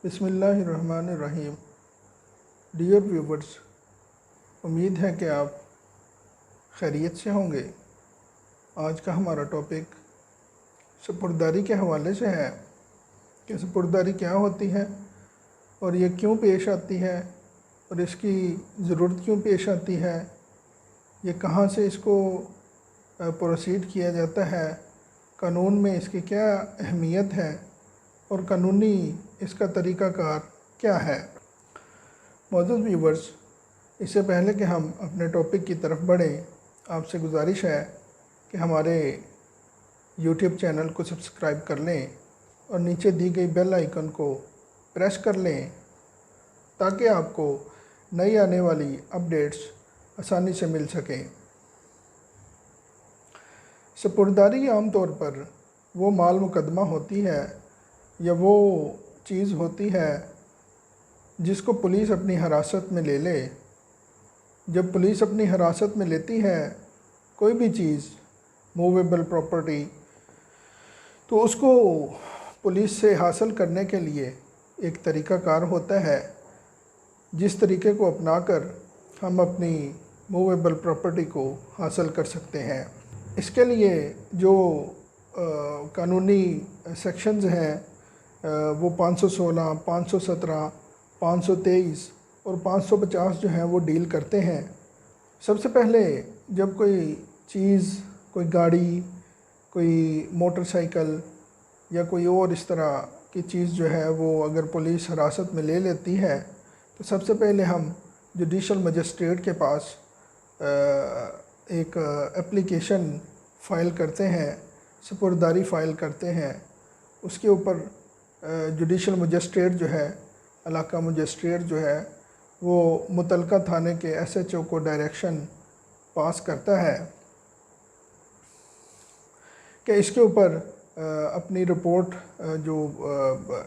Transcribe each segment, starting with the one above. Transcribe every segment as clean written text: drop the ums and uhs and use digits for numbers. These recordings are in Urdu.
بسم اللہ الرحمن الرحیم۔ ڈیئر ویورز، امید ہے کہ آپ خیریت سے ہوں گے۔ آج کا ہمارا ٹاپک سپرداری کے حوالے سے ہے کہ سپرداری کیا ہوتی ہے اور یہ کیوں پیش آتی ہے اور اس کی ضرورت کیوں پیش آتی ہے، یہ کہاں سے اس کو پروسیڈ کیا جاتا ہے، قانون میں اس کی کیا اہمیت ہے اور قانونی اس کا طریقہ کار کیا ہے۔ معزز ویورز، اس سے پہلے کہ ہم اپنے ٹاپک کی طرف بڑھیں، آپ سے گزارش ہے کہ ہمارے یوٹیوب چینل کو سبسکرائب کر لیں اور نیچے دی گئی بیل آئیکن کو پریس کر لیں تاکہ آپ کو نئی آنے والی اپڈیٹس آسانی سے مل سکیں۔ سپرداری عام طور پر وہ مال مقدمہ ہوتی ہے یا وہ چیز ہوتی ہے جس کو پولیس اپنی حراست میں لے لے۔ جب پولیس اپنی حراست میں لیتی ہے کوئی بھی چیز، موویبل پراپرٹی، تو اس کو پولیس سے حاصل کرنے کے لیے ایک طریقہ کار ہوتا ہے جس طریقے کو اپنا کر ہم اپنی موویبل پراپرٹی کو حاصل کر سکتے ہیں۔ اس کے لیے جو قانونی سیکشنز ہیں وہ 516، 517، 523 اور 550 جو ہیں وہ ڈیل کرتے ہیں۔ سب سے پہلے جب کوئی چیز، کوئی گاڑی، کوئی موٹر سائیکل یا کوئی اور اس طرح کی چیز جو ہے وہ اگر پولیس حراست میں لے لیتی ہے تو سب سے پہلے ہم جوڈیشل مجسٹریٹ کے پاس ایک اپلیکیشن فائل کرتے ہیں، سپرداری فائل کرتے ہیں۔ اس کے اوپر جوڈیشل مجسٹریٹ جو ہے، علاقہ مجسٹریٹ جو ہے، وہ متعلقہ تھانے کے ایس ایچ او کو ڈائریکشن پاس کرتا ہے کہ اس کے اوپر اپنی رپورٹ، جو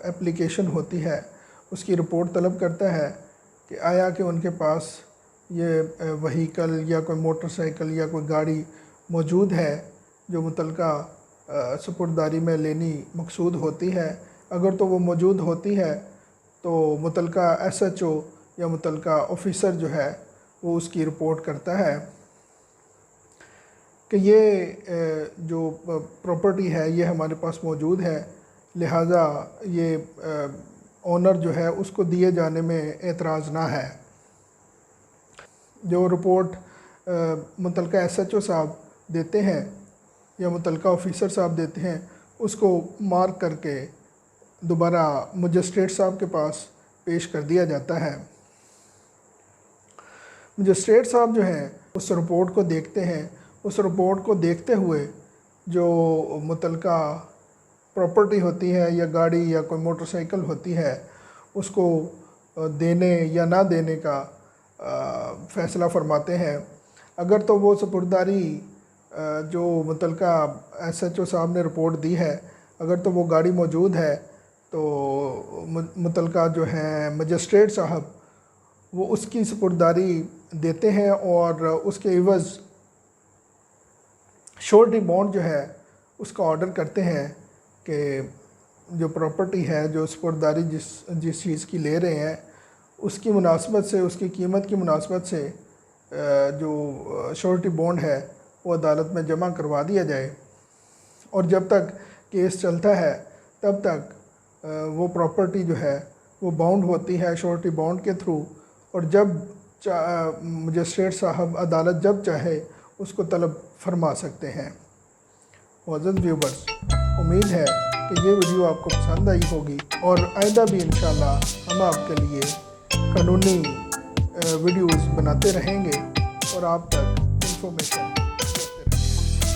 اپلیکیشن ہوتی ہے اس کی رپورٹ طلب کرتا ہے کہ آیا کہ ان کے پاس یہ وہیکل یا کوئی موٹر سائیکل یا کوئی گاڑی موجود ہے جو متعلقہ سپرداری میں لینی مقصود ہوتی ہے۔ اگر تو وہ موجود ہوتی ہے تو متعلقہ ایس ایچ او یا متعلقہ آفیسر جو ہے وہ اس کی رپورٹ کرتا ہے کہ یہ جو پراپرٹی ہے یہ ہمارے پاس موجود ہے، لہٰذا یہ اونر جو ہے اس کو دیے جانے میں اعتراض نہ ہے۔ جو رپورٹ متعلقہ ایس ایچ او صاحب دیتے ہیں یا متعلقہ آفیسر صاحب دیتے ہیں اس کو مارک کر کے دوبارہ مجسٹریٹ صاحب کے پاس پیش کر دیا جاتا ہے۔ مجسٹریٹ صاحب جو ہیں اس رپورٹ کو دیکھتے ہیں۔ اس رپورٹ کو دیکھتے ہوئے جو متعلقہ پراپرٹی ہوتی ہے یا گاڑی یا کوئی موٹر سائیکل ہوتی ہے اس کو دینے یا نہ دینے کا فیصلہ فرماتے ہیں۔ اگر تو وہ سپرداری جو متعلقہ ایس ایچ او صاحب نے رپورٹ دی ہے، اگر تو وہ گاڑی موجود ہے تو متعلقہ جو ہیں مجسٹریٹ صاحب وہ اس کی سپرداری دیتے ہیں اور اس کے عوض شورٹی بانڈ جو ہے اس کا آرڈر کرتے ہیں کہ جو پراپرٹی ہے، جو سپرداری جس چیز کی لے رہے ہیں اس کی مناسبت سے، اس کی قیمت کی مناسبت سے جو شورٹی بانڈ ہے وہ عدالت میں جمع کروا دیا جائے، اور جب تک کیس چلتا ہے تب تک وہ پراپرٹی جو ہے وہ باؤنڈ ہوتی ہے شورٹی بانڈ کے تھرو، اور جب مجسٹریٹ صاحب عدالت جب چاہے اس کو طلب فرما سکتے ہیں۔ معزز ویورز، امید ہے کہ یہ ویڈیو آپ کو پسند آئی ہوگی اور آئندہ بھی انشاءاللہ ہم آپ کے لیے قانونی ویڈیوز بناتے رہیں گے اور آپ تک انفارمیشن